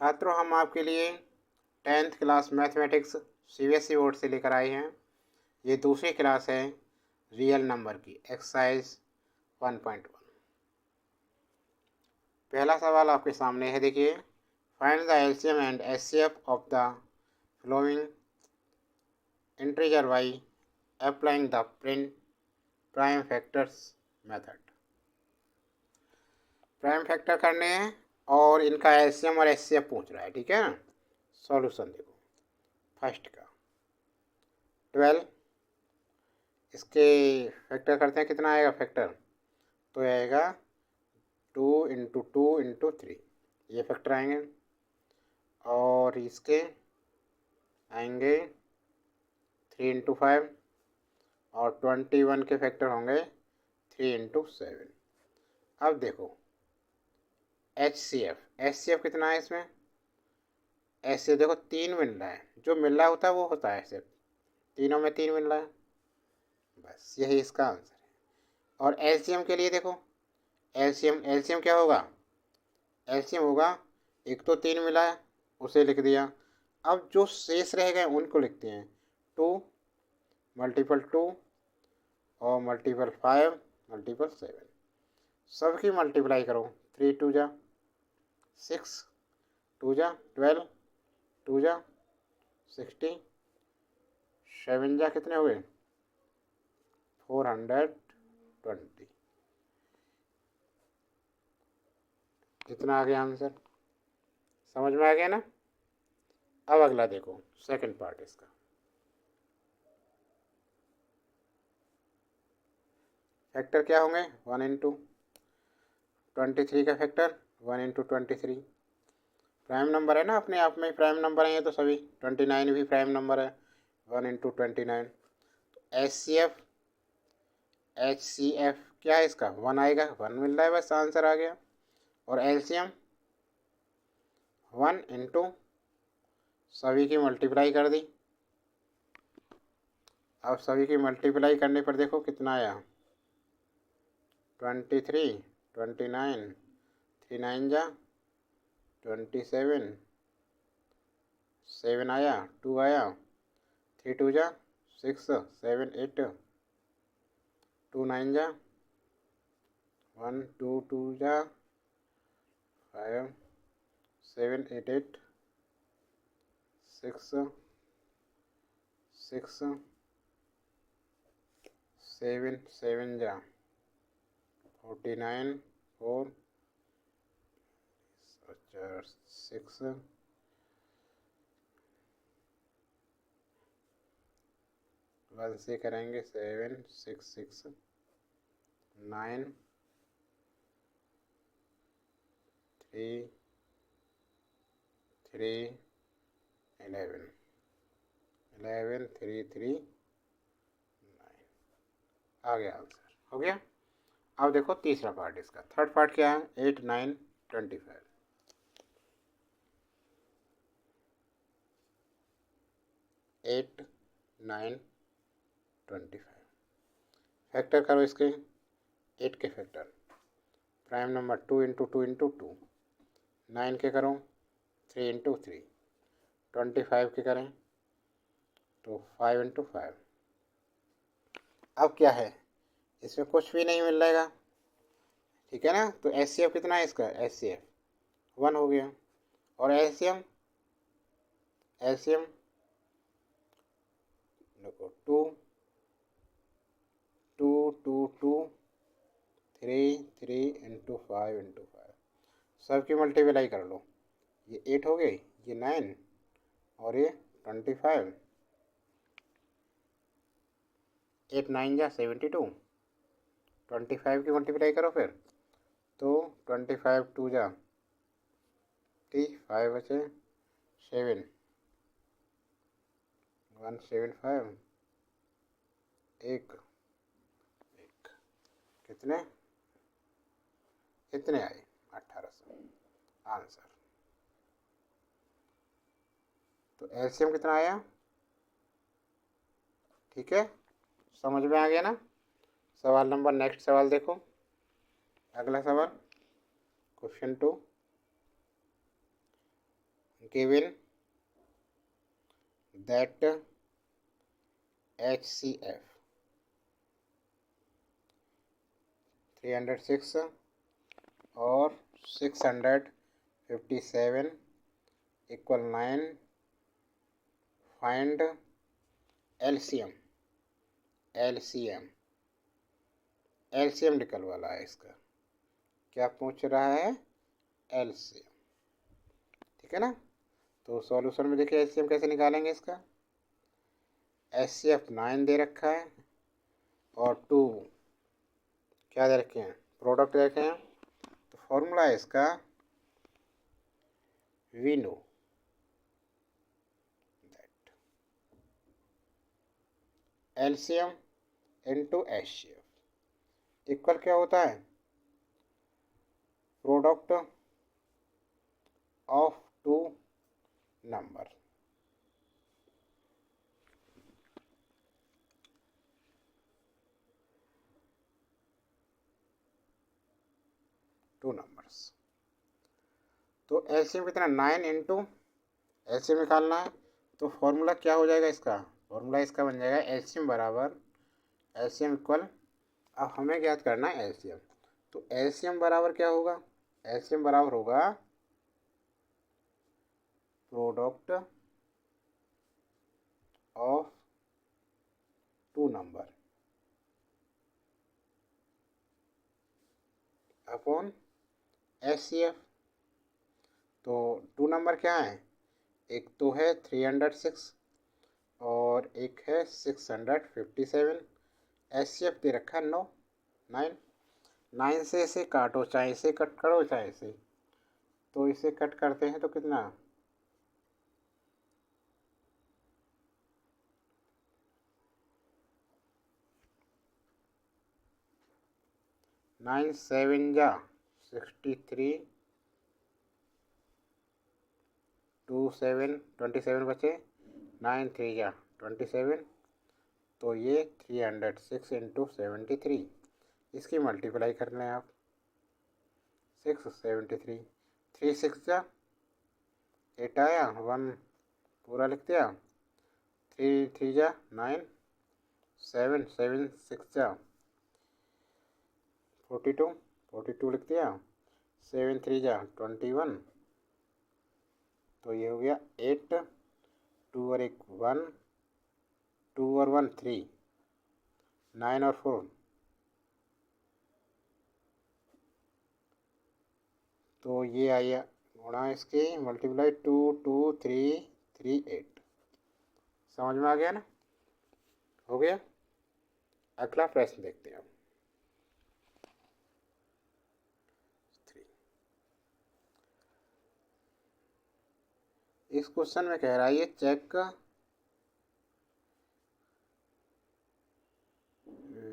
छात्रों, हम आपके लिए 10th class mathematics CBSE board से लेकर आए हैं। ये दूसरी क्लास है रियल नंबर की, एक्सरसाइज 1.1। पहला सवाल आपके सामने है, देखिए। Find the LCM and HCF of the flowing integer by applying the prime factors method. Prime factor करने हैं और इनका एलसीएम और एचसीएफ पूछ रहा है, ठीक है ना। सॉल्यूशन देखो, फर्स्ट का 12, इसके फैक्टर करते हैं, कितना आएगा फैक्टर, तो आएगा 2 × 2 × 3, ये फैक्टर आएंगे। और इसके आएंगे 3 × 5 और 21 के फैक्टर होंगे 3 × 7। अब देखो एचसीएफ कितना है इसमें, एचसीएफ देखो 3 मिल रहा है, जो मिल रहा होता है वो होता है सिर्फ, तीनों में 3 मिल रहा है, बस यही इसका आंसर है। और एलसीएम के लिए देखो, एलसीएम क्या होगा, एलसीएम होगा, एक तो 3 मिला है उसे लिख दिया, अब जो शेष रह गए उनको लिखते हैं 2 × 2 और × 5 × 7, सबकी मल्टीप्लाई करो, 3 × 2 = 6, 2 × 12, 2 × 60, 7 × कितने हुए 420। कितना आ गया आंसर, समझ में आ गया ना। अब अगला देखो, सेकंड पार्ट इसका। फैक्टर क्या होंगे, 1 × 23 का फैक्टर 1 × 23, प्राइम नंबर है ना, अपने आप में प्राइम नंबर है ये तो सभी, 29 भी प्राइम नंबर है, 1 × 29। एचसीएफ क्या है इसका, 1 आएगा, 1 मिल रहा है, बस आंसर आ गया। और एलसीएम 1 × सभी की मल्टीप्लाई कर दी, अब सभी की मल्टीप्लाई करने पर देखो कितना आया, 23, 29, 3 × 9 = 27, 7 आया, 2 आया, 3 × 2 = 6, 7 8, 2 × 9 = 1, 2 2 = 5, 7 8 8, 6 6, 7 7 = 49, 4 6, 1 से करेंगे 7 6 6, 9 3 3 11 11 3 3 9, आ गया आंसर, हो गया। अब देखो तीसरा पार्ट इसका, थर्ड पार्ट क्या है, 8 9 25, 8 9 25 फैक्टर करो इसके, 8 के फैक्टर, प्राइम नंबर 2 × 2 × 2, 9 के करो 3 × 3, 25 के करें तो 5 × 5। अब क्या है, इसमें कुछ भी नहीं मिल रहेगा, ठीक है ना। तो एचसीएफ कितना है इसका, एचसीएफ 1 हो गया। और एलसीएम देखो 2 2 2 2 3 3 × 5 × 5, सबकी मल्टीप्लाई कर लो, ये 8 हो गई, ये 9 और ये 25, 8 9 = 72, 25 की मल्टीप्लाई करो फिर, तो 25 2 = 5 बचे 7, 175, 1 कितने कितने आए 1800 आंसर। तो एलसीएम कितना आया, ठीक है, समझ में आ गया ना। सवाल नंबर, नेक्स्ट सवाल देखो, अगला सवाल क्वेश्चन 2। given that HCF 306 और 657 इक्वल 9, फाइंड LCM निकल वाला है इसका। क्या पूछ रहा है? LCM। ठीक है ना। तो सॉल्यूशन में देखिए LCM कैसे निकालेंगे इसका। HCF 9 दे रखा है और 2 क्या दे रखे हैं? प्रोडक्ट दे रखे हैं। तो फॉर्मूला है इसका, we know that LCM into HCF equal क्या होता है? Product of two number. Two numbers. तो एलसीएम कितना? 9 इंटू एलसीएम निकालना है। तो फॉर्मूला क्या हो जाएगा इसका? फॉर्मूला इसका बन जाएगा एलसीएम बराबर एलसीएम इक्वल, अब हमें ज्ञात करना है एलसीएम। तो एलसीएम बराबर क्या होगा? एलसीएम बराबर होगा product of two number upon HCF. तो टू नंबर क्या है? एक तो है 306 और एक है 657। एचसीएफ दे रखा है 9। 9 से इसे काटो, चाहे इसे कट करो चाहे इसे, तो इसे कट करते हैं तो कितना? 9 7 जा 63, 2 7 27 बचे, 9 3 जा 27, तो ये 306 इंटू 73। इसकी मल्टीप्लाई कर लें आप, 673, 3 6 जा 8 आया, 1 पूरा लिख दिया, 3 3 जा 9, 7 7 6 जा 42, 42 लिख दिया, 7 3 जा 21, तो ये हो गया 8, 2 और 1 1, 2 और 1 3, 9 और 4, तो ये आया गुणा इसकी मल्टीप्लाई 2 2 3 3 8। समझ में आ गया ना? हो गया। अगला प्रश्न देखते हैं। इस क्वेश्चन में कह रहा है ये चेक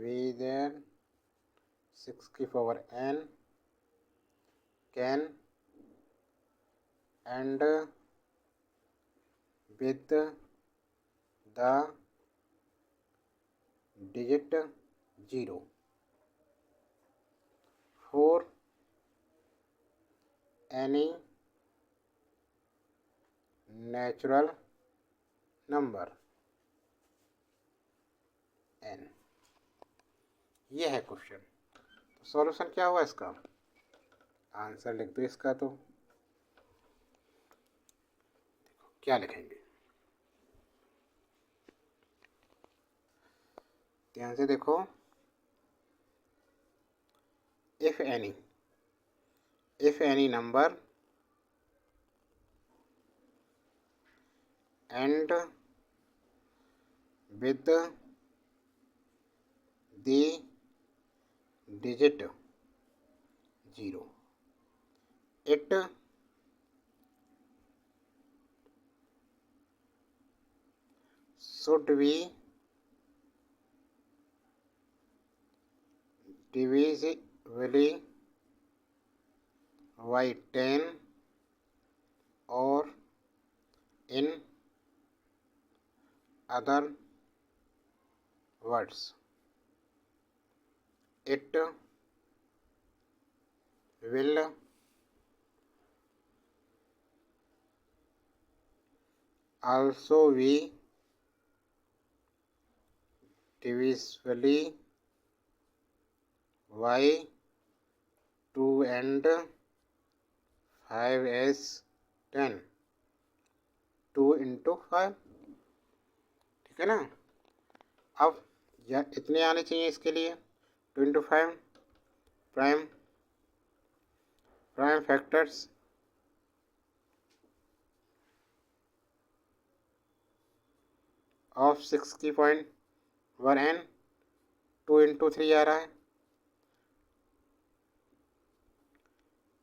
विद 6 की power n can and with the digit 0 for any natural number n। ये है क्वेश्चन। तो सॉल्यूशन क्या हुआ इसका? आंसर लिख दो इसका। तो देखो क्या लिखेंगे, ध्यान से देखो। If any number and with the digit 0, it should be divisible by 10 or in other words it will also we divisible by 2 and 5 as 10, 2 into 5, ठीक है ना। अब इतने आने चाहिए इसके लिए, 2 into 5 prime factors of 60.1n, 2 into 3 आ रहा है।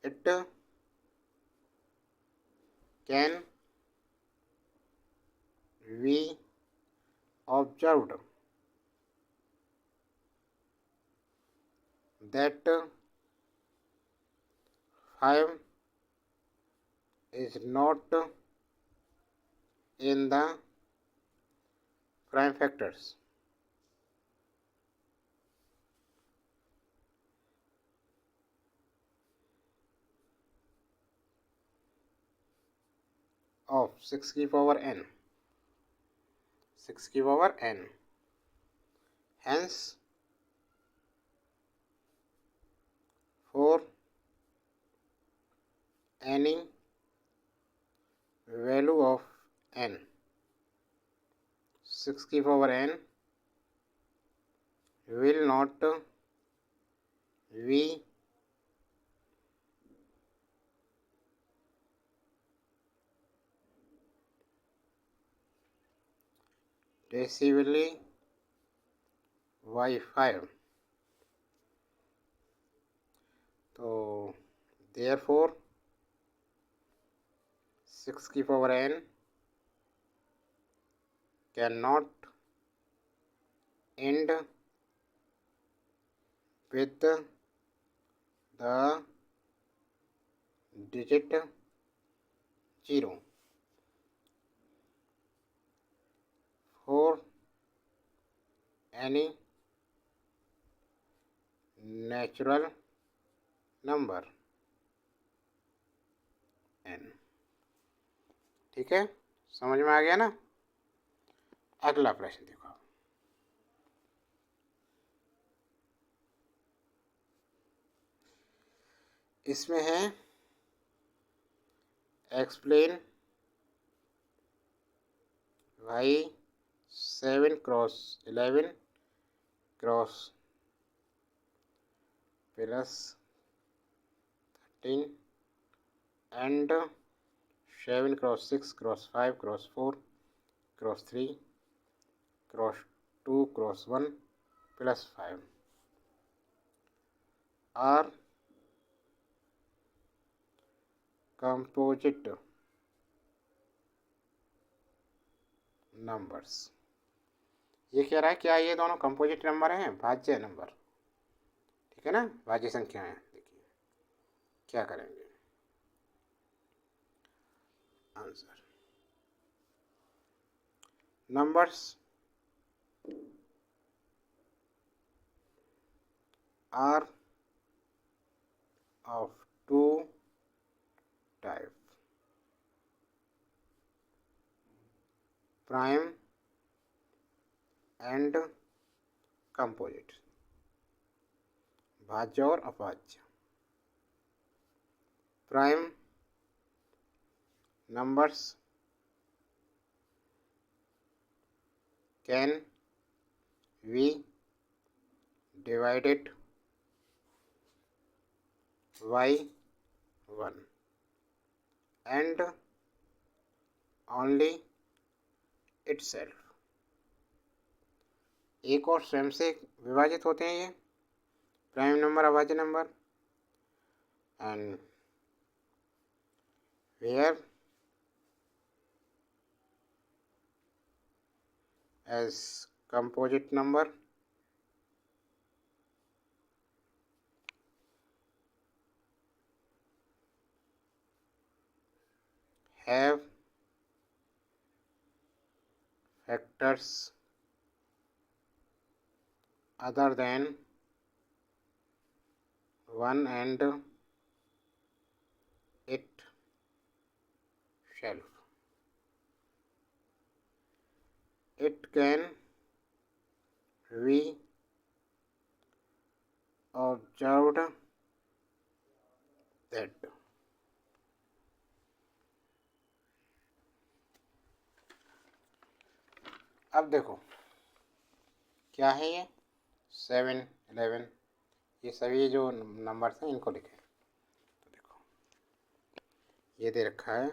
It can we observed that 5 is not in the prime factors of 6 की power n, 6 की power n. Hence, for any value of n, 6 की power n will not be divisible by 5. तो therefore 6 की power n cannot end with the digit 0. For any natural number n. ठीक है, समझ में आ गया ना। अगला प्रश्न देखो, इसमें है explain why 7 cross 11 cross plus 13 and 7 cross 6 cross 5 cross 4 cross 3 cross 2 cross 1 plus 5 are composite numbers. ये कह रहा है क्या ये दोनों कंपोजिट नंबर हैं, भाज्य नंबर, ठीक है ना, भाज्य संख्या है। देखिए क्या करेंगे, answer numbers are of 2 type, prime and composite, भाज्य और अभाज्य। Prime numbers can be divided by 1 and only itself, एक और स्वयं से विभाजित होते हैं ये प्राइम नंबर अभाज्य number. And whereas composite number have factors other than 1 and itself, it can be observed that अब देखो क्या है ये 7, 11 ये सभी जो नंबर्स हैं इनको लिखें। तो देखो ये दे रखा है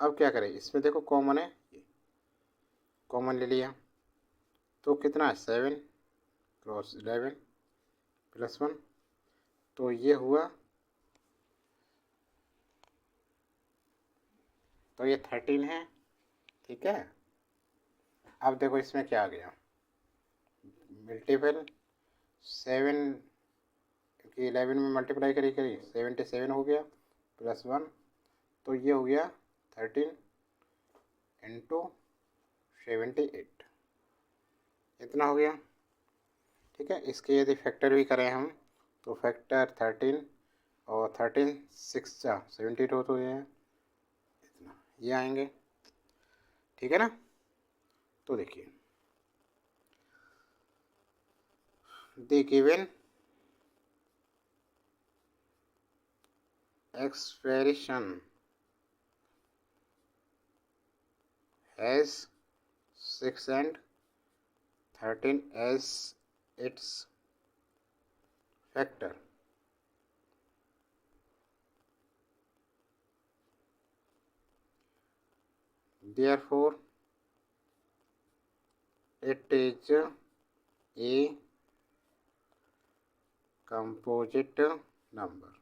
अब क्या करें इसमें देखो कॉमन है कॉमन ले लिया तो कितना है 7 क्रॉस 11 प्लस 1 तो ये हुआ तो ये 13 है ठीक है। अब देखो इसमें क्या आ गया मल्टीपल 7 की 11 में मल्टीप्लाई करी 77 हो गया प्लस 1 तो ये हो गया 13 इंटू 78 इतना हो गया ठीक है। इसके यदि फैक्टर भी करें हम तो फैक्टर 13 और 13 6 72 तो ये इतना ये आएंगे ठीक है ना। तो देखिए the given expression has 6 and 13 as its factor therefore it is a composite number।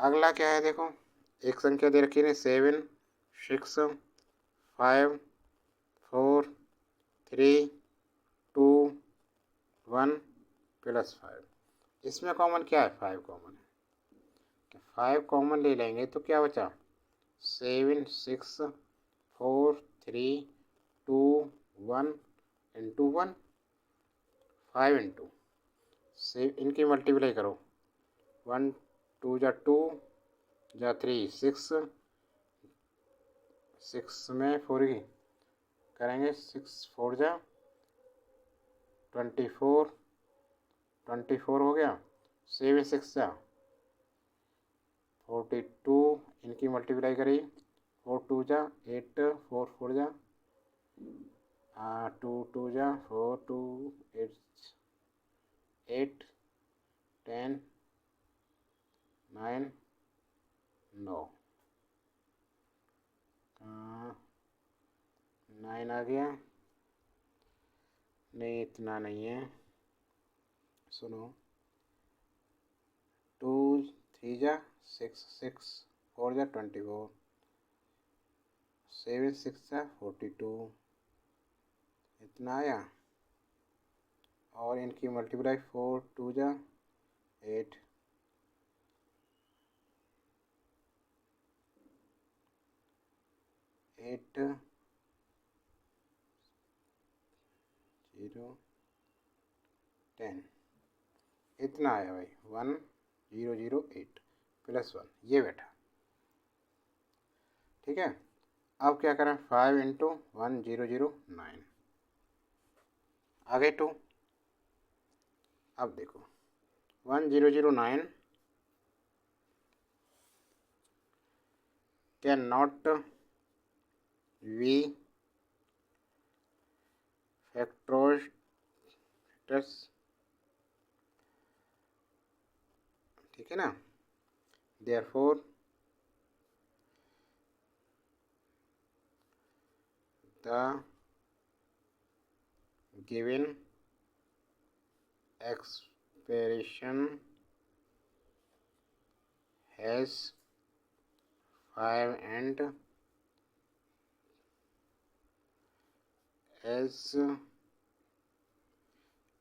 अगला क्या है देखो एक संख्या दे रखी है 7 6 5 4 3 2 1 प्लस 5 इसमें कॉमन क्या है 5 कॉमन है 5 कॉमन ले लेंगे तो क्या बचा 7 6 4 3 2 1 इंटू 1 5 इंटू से इनकी मल्टीप्लाई करो 1 2 जा 2 जा 3 6 6 में 4 की करेंगे 6 4 जा 24 24 हो गया 7 6 जा 42 इनकी मल्टीप्लाई करी 4 2 जा 8 4 4 जा 2 2 जा 4 2 8 8 10 9 9 9 आ गया नहीं इतना नहीं है सुनो 2 3 जा 6 6 4 जा 24 7 6 जा 42 इतना आया और इनकी मल्टीप्लाई 4 2 जा 8 8 0 10 इतना आया भाई 1008 प्लस 1 ये बैठा ठीक है। अब क्या करें 5 इंटू 1009 आगे 2 अब देखो 1009 कैन नॉट वी फैक्टर्स ठीक है ना therefore the given expression has 5 and as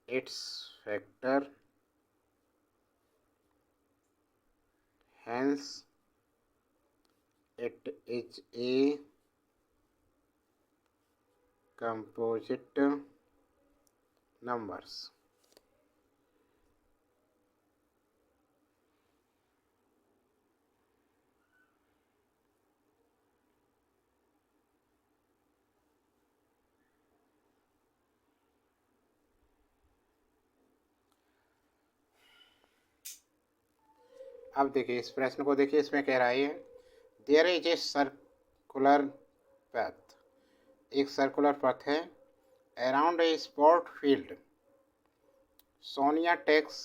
its factor hence it is a composite numbers। अब देखिए इस प्रश्न को, देखिए इसमें कह रहा है there is a circular path, एक सर्कुलर पथ है around a sport field, Sonia takes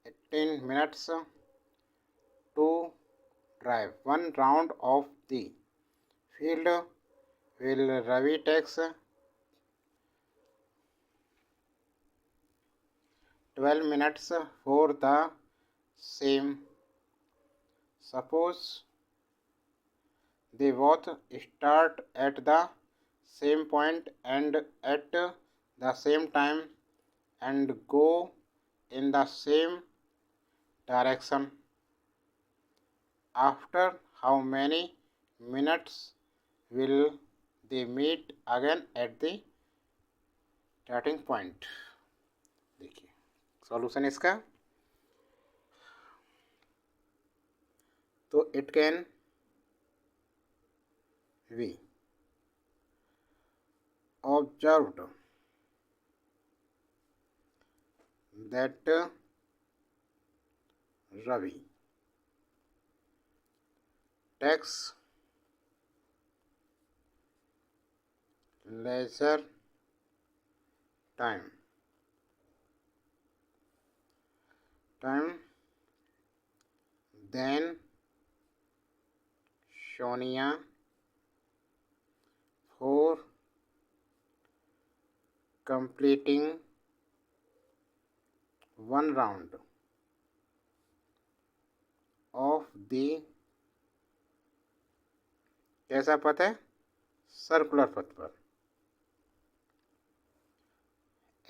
18 minutes to drive one round of the field, will Ravi takes 12 minutes for the same. Suppose they both start at the same point and at the same time and go in the same direction. After how many minutes will they meet again at the starting point? देखिए solution इसका, तो it can be observed that Ravi takes leisure time than Sonia for completing one round of the, कैसा पथ है, circular पथ पर,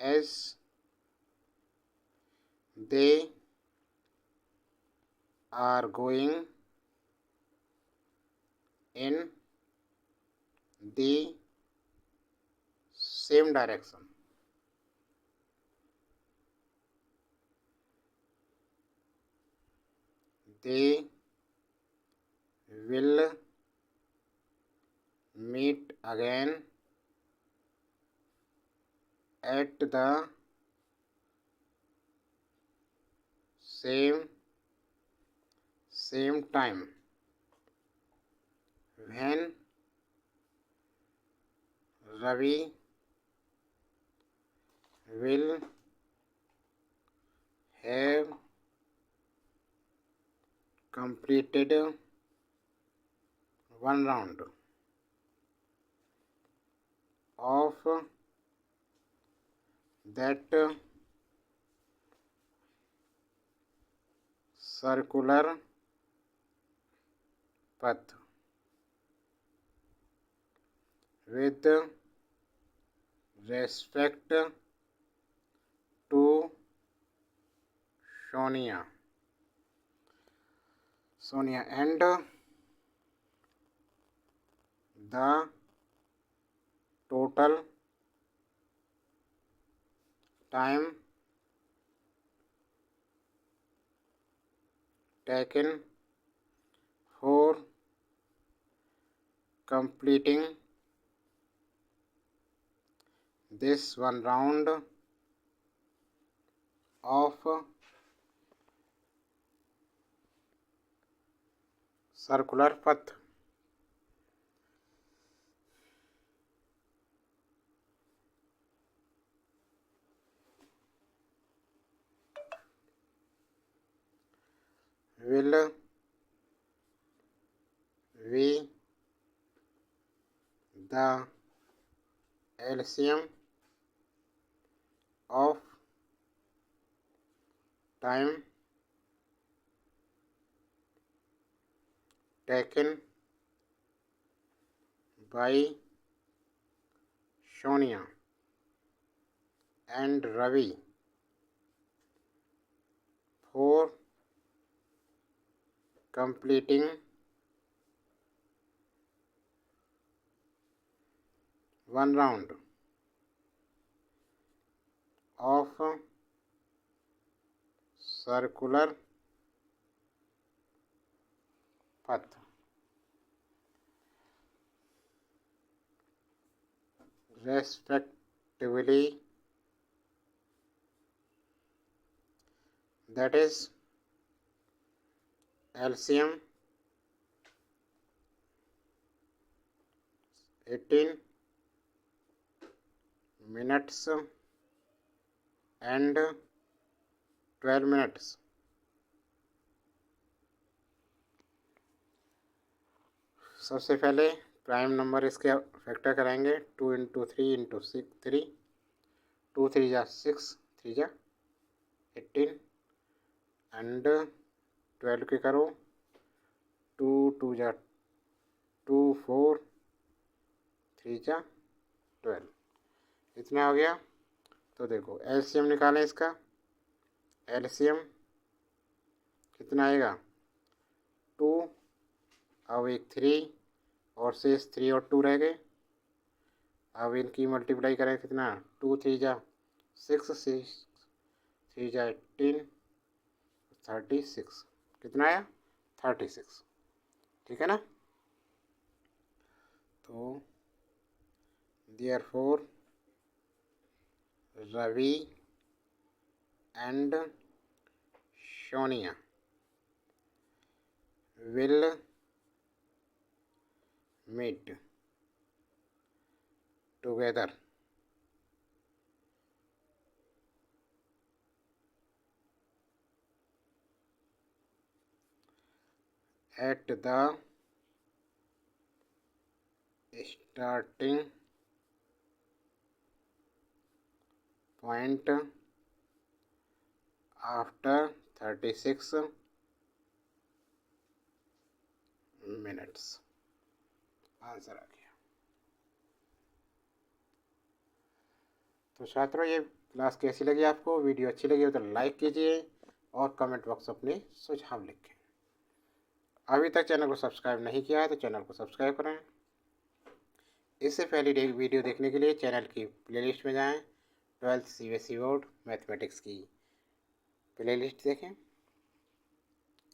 as they are going in the same direction. They will meet again at the same time when Ravi will have completed one round of that circular path with respect to Sonia and the total time taken for completing this one round of circular path. Will we the LCM of time taken by Sonia and Ravi for completing one round of circular path respectively, that is LCM 18 minutes and 12 minutes. सबसे पहले prime number इसके factor कराएंगे। 2 into 3 into 3, 2 3 जा 6, 3 जा 18 and 12 के करो। 2 2 जा 2, 4, 3 जा 12, इतना हो गया। तो देखो एलसीएम निकालें इसका। एलसीएम कितना आएगा? 2, अब एक 3 और शेष 3 और 2 रह गए। अब इनकी मल्टीप्लाई करें कितना? 2 3 जा 6, 6 3 जा 18, 36, कितना आया? 36, ठीक है ना। तो therefore Ravi and Sonia will meet together at the starting point after 36 minutes। Answer आ गया। तो छात्रों, ये क्लास कैसी लगी आपको? वीडियो अच्छी लगी हो तो लाइक कीजिए और कमेंट बॉक्स अपने सुझाव लिखें। अभी तक चैनल को सब्सक्राइब नहीं किया है तो चैनल को सब्सक्राइब करें। इससे पहले वीडियो देखने के लिए चैनल की प्लेलिस्ट में जाएं। 12th CBSE बोर्ड मैथमेटिक्स की प्लेलिस्ट देखें।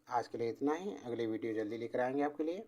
आज के लिए इतना ही। अगली वीडियो जल्दी लेकर आएंगे आपके लिए।